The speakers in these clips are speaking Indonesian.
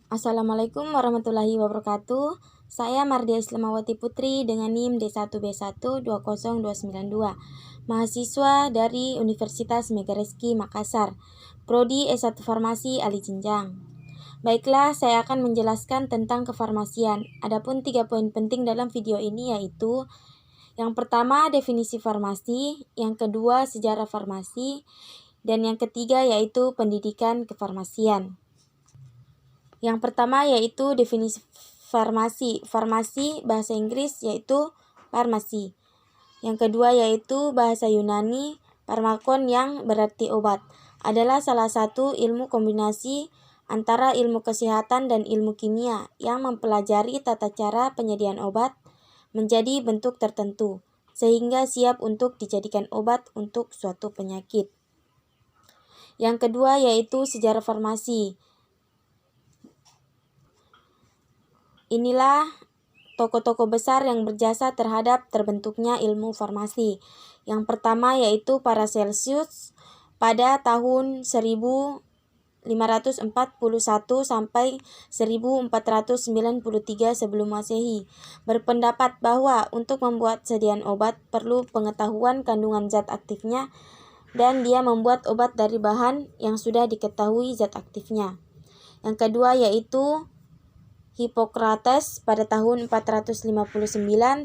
Assalamualaikum warahmatullahi wabarakatuh. Saya Mardia Islamawati Putri dengan NIM D1B1 20292, mahasiswa dari Universitas Megareski Makassar, Prodi S1 Farmasi Ali Jenjang. Baiklah, saya akan menjelaskan tentang kefarmasian. Adapun 3 poin penting dalam video ini yaitu: yang pertama, definisi farmasi; yang kedua, sejarah farmasi; dan yang ketiga yaitu pendidikan kefarmasian. Yang pertama yaitu definisi farmasi. Farmasi bahasa Inggris yaitu pharmacy. Yang kedua yaitu bahasa Yunani pharmakon yang berarti obat. Adalah salah satu ilmu kombinasi antara ilmu kesehatan dan ilmu kimia yang mempelajari tata cara penyediaan obat menjadi bentuk tertentu sehingga siap untuk dijadikan obat untuk suatu penyakit. Yang kedua yaitu sejarah farmasi. Inilah tokoh-tokoh besar yang berjasa terhadap terbentuknya ilmu farmasi. Yang pertama yaitu Paracelsus pada tahun 1541 sampai 1493 sebelum Masehi, berpendapat bahwa untuk membuat sediaan obat perlu pengetahuan kandungan zat aktifnya dan dia membuat obat dari bahan yang sudah diketahui zat aktifnya. Yang kedua yaitu Hippocrates pada tahun 459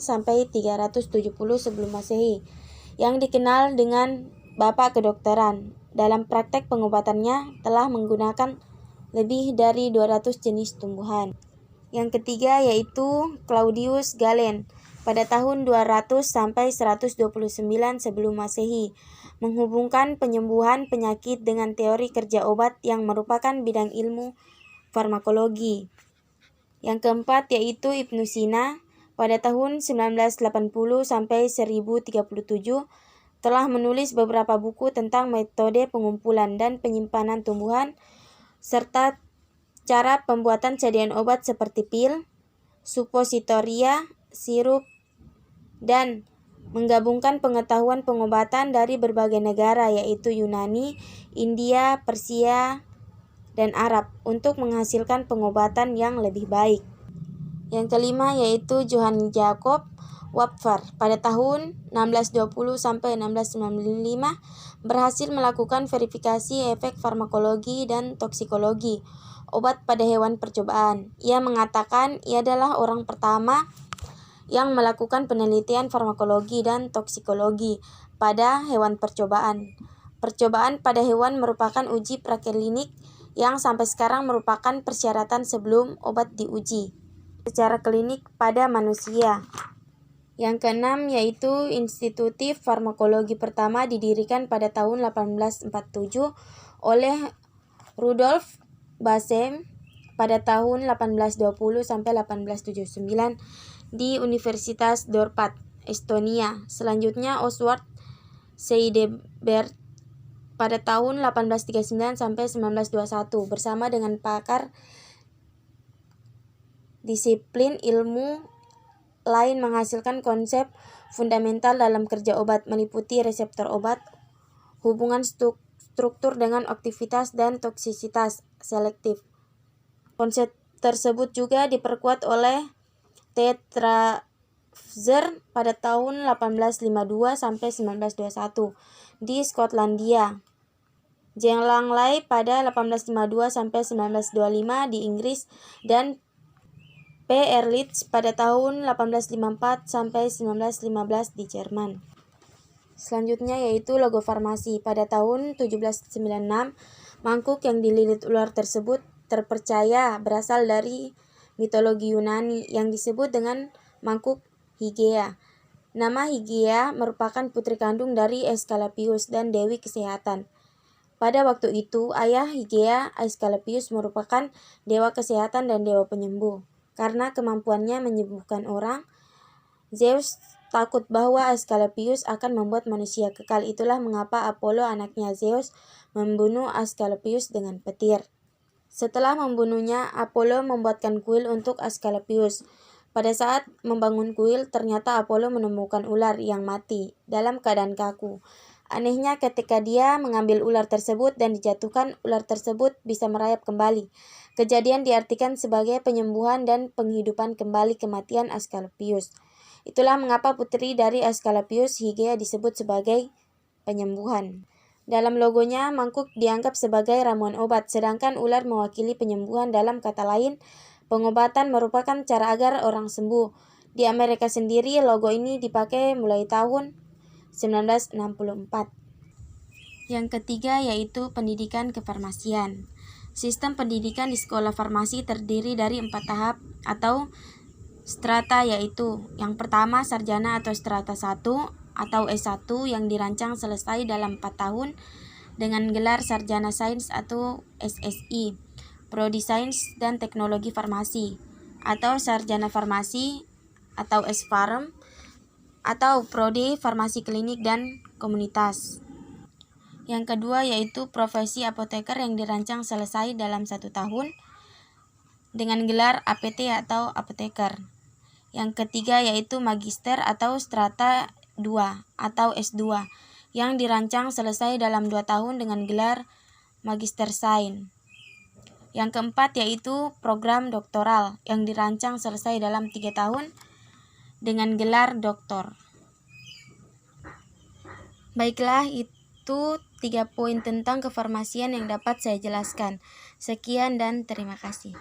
sampai 370 sebelum Masehi, yang dikenal dengan Bapak Kedokteran. Dalam praktek pengobatannya telah menggunakan lebih dari 200 jenis tumbuhan. Yang ketiga yaitu Claudius Galen pada tahun 200 sampai 129 sebelum Masehi, menghubungkan penyembuhan penyakit dengan teori kerja obat yang merupakan bidang ilmu farmakologi. Yang keempat yaitu Ibnu Sina pada tahun 1980 sampai 1037 telah menulis beberapa buku tentang metode pengumpulan dan penyimpanan tumbuhan serta cara pembuatan sediaan obat seperti pil, supositoria, sirup, dan menggabungkan pengetahuan pengobatan dari berbagai negara yaitu Yunani, India, Persia, dan Arab untuk menghasilkan pengobatan yang lebih baik. Yang kelima yaitu Johann Jakob Wapfer pada tahun 1620 sampai 1695 berhasil melakukan verifikasi efek farmakologi dan toksikologi obat pada hewan percobaan. Ia mengatakan ia adalah orang pertama yang melakukan penelitian farmakologi dan toksikologi pada hewan percobaan. Percobaan pada hewan merupakan uji praklinik yang sampai sekarang merupakan persyaratan sebelum obat diuji secara klinik pada manusia. Yang keenam yaitu Institutif Farmakologi pertama didirikan pada tahun 1847 oleh Rudolf Basem pada tahun 1820 sampai 1879 di Universitas Dorpat, Estonia. Selanjutnya Oswald Seydebert pada tahun 1839 sampai 1921 bersama dengan pakar disiplin ilmu lain menghasilkan konsep fundamental dalam kerja obat meliputi reseptor obat, hubungan struktur dengan aktivitas dan toksisitas selektif. Konsep tersebut juga diperkuat oleh Tetrazzer pada tahun 1852 sampai 1921 di Skotlandia. Jean Langley pada 1852 sampai 1925 di Inggris dan P. Ehrlich pada tahun 1854 sampai 1915 di Jerman. Selanjutnya yaitu logo farmasi. Pada tahun 1796, mangkuk yang dililit ular tersebut terpercaya berasal dari mitologi Yunani yang disebut dengan mangkuk Hygieia. Nama Hygieia merupakan putri kandung dari Aesculapius dan Dewi Kesehatan. Pada waktu itu, ayah Hygieia, Aesculapius, merupakan dewa kesehatan dan dewa penyembuh. Karena kemampuannya menyembuhkan orang, Zeus takut bahwa Aesculapius akan membuat manusia kekal. Itulah mengapa Apollo, anaknya Zeus, membunuh Aesculapius dengan petir. Setelah membunuhnya, Apollo membuatkan kuil untuk Aesculapius. Pada saat membangun kuil, ternyata Apollo menemukan ular yang mati dalam keadaan kaku. Anehnya, ketika dia mengambil ular tersebut dan dijatuhkan, ular tersebut bisa merayap kembali. Kejadian diartikan sebagai penyembuhan dan penghidupan kembali kematian Asklepius. Itulah mengapa putri dari Asklepius, Hygieia, disebut sebagai penyembuhan. Dalam logonya, mangkuk dianggap sebagai ramuan obat, sedangkan ular mewakili penyembuhan. Dalam kata lain, pengobatan merupakan cara agar orang sembuh. Di Amerika sendiri, logo ini dipakai mulai tahun 1964. Yang ketiga yaitu pendidikan kefarmasian. Sistem pendidikan di sekolah farmasi terdiri dari 4 tahap atau strata, yaitu yang pertama sarjana atau strata 1 atau S1 yang dirancang selesai dalam 4 tahun dengan gelar sarjana sains atau SSI, prodi sains dan teknologi farmasi, atau sarjana farmasi atau S-Pharm, atau prodi farmasi klinik dan komunitas. Yang kedua yaitu profesi apoteker yang dirancang selesai dalam 1 tahun dengan gelar APT atau apoteker. Yang ketiga yaitu magister atau strata 2 atau S2 yang dirancang selesai dalam 2 tahun dengan gelar magister sains. Yang keempat yaitu program doktoral yang dirancang selesai dalam 3 tahun dengan gelar doktor. Baiklah, itu 3 poin tentang kefarmasian yang dapat saya jelaskan. Sekian dan terima kasih.